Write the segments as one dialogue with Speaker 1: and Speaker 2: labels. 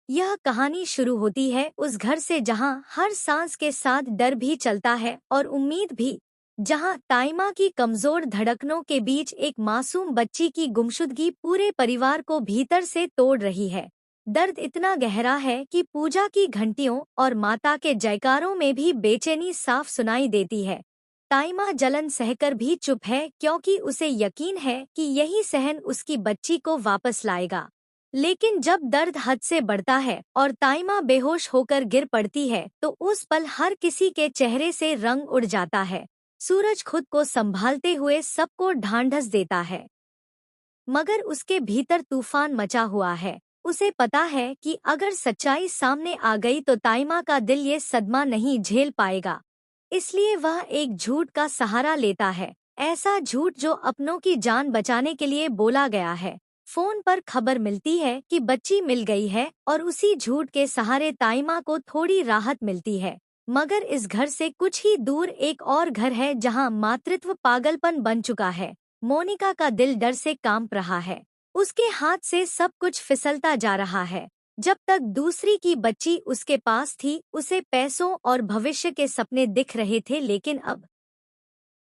Speaker 1: यह कहानी शुरू होती है उस घर से जहां हर सांस के साथ डर भी चलता है और उम्मीद भी। जहां ताइमा की कमजोर धड़कनों के बीच एक मासूम बच्ची की गुमशुदगी पूरे परिवार को भीतर से तोड़ रही है। दर्द इतना गहरा है कि पूजा की घंटियों और माता के जयकारों में भी बेचैनी साफ सुनाई देती है। ताइमा जलन सहकर भी चुप है क्योंकि उसे यकीन है कि यही सहन उसकी बच्ची को वापस लाएगा। लेकिन जब दर्द हद से बढ़ता है और ताइमा बेहोश होकर गिर पड़ती है तो उस पल हर किसी के चेहरे से रंग उड़ जाता है। सूरज खुद को संभालते हुए सबको ढांढस देता है, मगर उसके भीतर तूफान मचा हुआ है। उसे पता है कि अगर सच्चाई सामने आ गई तो ताइमा का दिल ये सदमा नहीं झेल पाएगा। इसलिए वह एक झूठ का सहारा लेता है, ऐसा झूठ जो अपनों की जान बचाने के लिए बोला गया है। फोन पर खबर मिलती है कि बच्ची मिल गई है और उसी झूठ के सहारे ताइमा को थोड़ी राहत मिलती है। मगर इस घर से कुछ ही दूर एक और घर है जहां मातृत्व पागलपन बन चुका है। मोनिका का दिल डर से कांप रहा है। उसके हाथ से सब कुछ फिसलता जा रहा है। जब तक दूसरी की बच्ची उसके पास थी उसे पैसों और भविष्य के सपने दिख रहे थे, लेकिन अब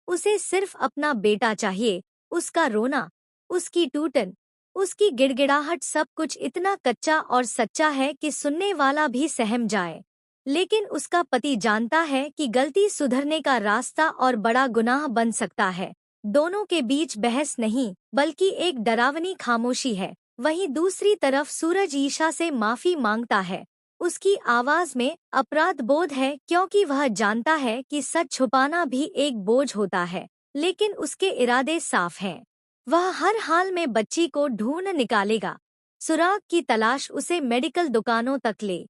Speaker 1: उसे सिर्फ अपना बेटा चाहिए। उसका रोना, उसकी टूटन, उसकी गिड़गिड़ाहट, सब कुछ इतना कच्चा और सच्चा है कि सुनने वाला भी सहम जाए। लेकिन उसका पति जानता है कि गलती सुधरने का रास्ता और बड़ा गुनाह बन सकता है। दोनों के बीच बहस नहीं बल्कि एक डरावनी खामोशी है। वहीं दूसरी तरफ सूरज ईशा से माफी मांगता है। उसकी आवाज में अपराध बोध है क्योंकि वह जानता है कि सच छुपाना भी एक बोझ होता है। लेकिन उसके इरादे साफ हैं। वह हर हाल में बच्ची को ढूंढ निकालेगा। सुराग की तलाश उसे मेडिकल दुकानों तक ले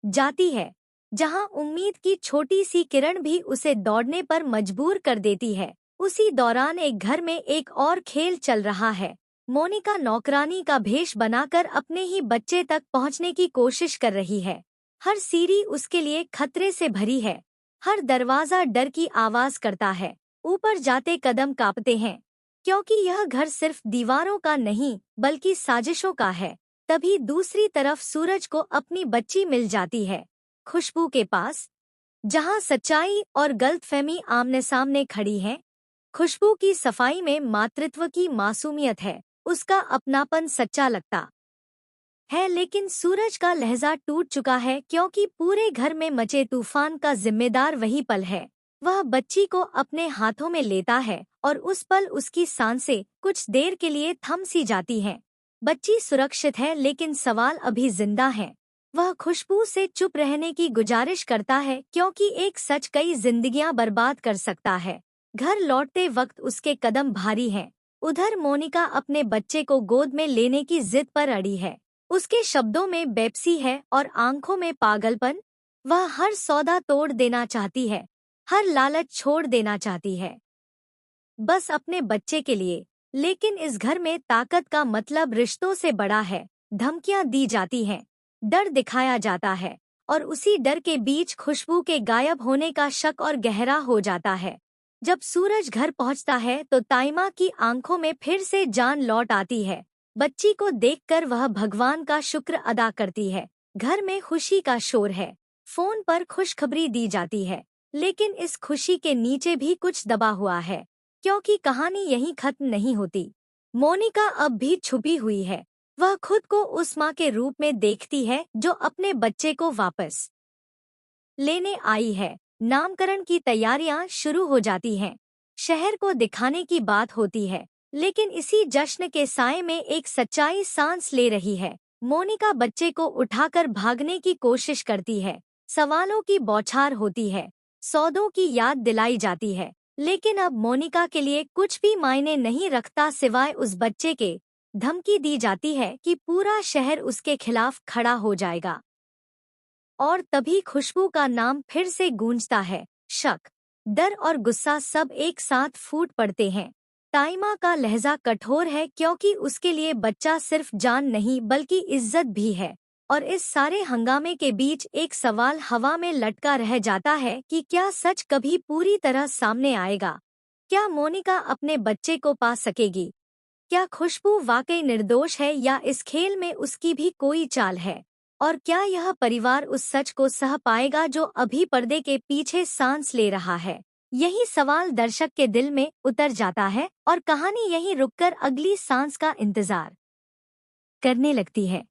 Speaker 1: जाती है, जहां उम्मीद की छोटी सी किरण भी उसे दौड़ने पर मजबूर कर देती है। उसी दौरान एक घर में एक और खेल चल रहा है। मोनिका नौकरानी का भेष बनाकर अपने ही बच्चे तक पहुंचने की कोशिश कर रही है। हर सीढ़ी उसके लिए खतरे से भरी है। हर दरवाजा डर की आवाज करता है। ऊपर जाते कदम कांपते हैं, क्योंकि यह घर सिर्फ दीवारों का नहीं बल्कि साजिशों का है। तभी दूसरी तरफ सूरज को अपनी बच्ची मिल जाती है, खुशबू के पास, जहां सच्चाई और गलतफहमी आमने सामने खड़ी हैं। खुशबू की सफाई में मातृत्व की मासूमियत है, उसका अपनापन सच्चा लगता है। लेकिन सूरज का लहजा टूट चुका है क्योंकि पूरे घर में मचे तूफान का जिम्मेदार वही पल है। वह बच्ची को अपने हाथों में लेता है और उस पल उसकी सांसें कुछ देर के लिए थम सी जाती हैं। बच्ची सुरक्षित है लेकिन सवाल अभी जिंदा है। वह खुशबू से चुप रहने की गुजारिश करता है क्योंकि एक सच कई जिंदगियां बर्बाद कर सकता है। घर लौटते वक्त उसके कदम भारी हैं। उधर मोनिका अपने बच्चे को गोद में लेने की जिद पर अड़ी है। उसके शब्दों में बेपसी है और आंखों में पागलपन। वह हर सौदा तोड़ देना चाहती है, हर लालच छोड़ देना चाहती है, बस अपने बच्चे के लिए। लेकिन इस घर में ताकत का मतलब रिश्तों से बड़ा है। धमकियां दी जाती हैं, डर दिखाया जाता है और उसी डर के बीच खुशबू के गायब होने का शक और गहरा हो जाता है। जब सूरज घर पहुंचता है तो ताइमा की आंखों में फिर से जान लौट आती है। बच्ची को देखकर वह भगवान का शुक्र अदा करती है। घर में खुशी का शोर है। फोन पर खुशखबरी दी जाती है, लेकिन इस खुशी के नीचे भी कुछ दबा हुआ है, क्योंकि कहानी यहीं खत्म नहीं होती। मोनिका अब भी छुपी हुई है। वह खुद को उस माँ के रूप में देखती है जो अपने बच्चे को वापस लेने आई है। नामकरण की तैयारियां शुरू हो जाती हैं। शहर को दिखाने की बात होती है, लेकिन इसी जश्न के साए में एक सच्चाई सांस ले रही है। मोनिका बच्चे को उठाकर भागने की कोशिश करती है। सवालों की बौछार होती है, सौदों की याद दिलाई जाती है, लेकिन अब मोनिका के लिए कुछ भी मायने नहीं रखता सिवाय उस बच्चे के। धमकी दी जाती है कि पूरा शहर उसके खिलाफ खड़ा हो जाएगा। और तभी खुशबू का नाम फिर से गूंजता है। शक, डर और गुस्सा सब एक साथ फूट पड़ते हैं। ताइमा का लहजा कठोर है क्योंकि उसके लिए बच्चा सिर्फ जान नहीं बल्कि इज्जत भी है। और इस सारे हंगामे के बीच एक सवाल हवा में लटका रह जाता है कि क्या सच कभी पूरी तरह सामने आएगा? क्या मोनिका अपने बच्चे को पा सकेगी? क्या खुशबू वाकई निर्दोष है या इस खेल में उसकी भी कोई चाल है? और क्या यह परिवार उस सच को सह पाएगा जो अभी पर्दे के पीछे सांस ले रहा है? यही सवाल दर्शक के दिल में उतर जाता है और कहानी यहीं रुककर अगली सांस का इंतजार करने लगती है।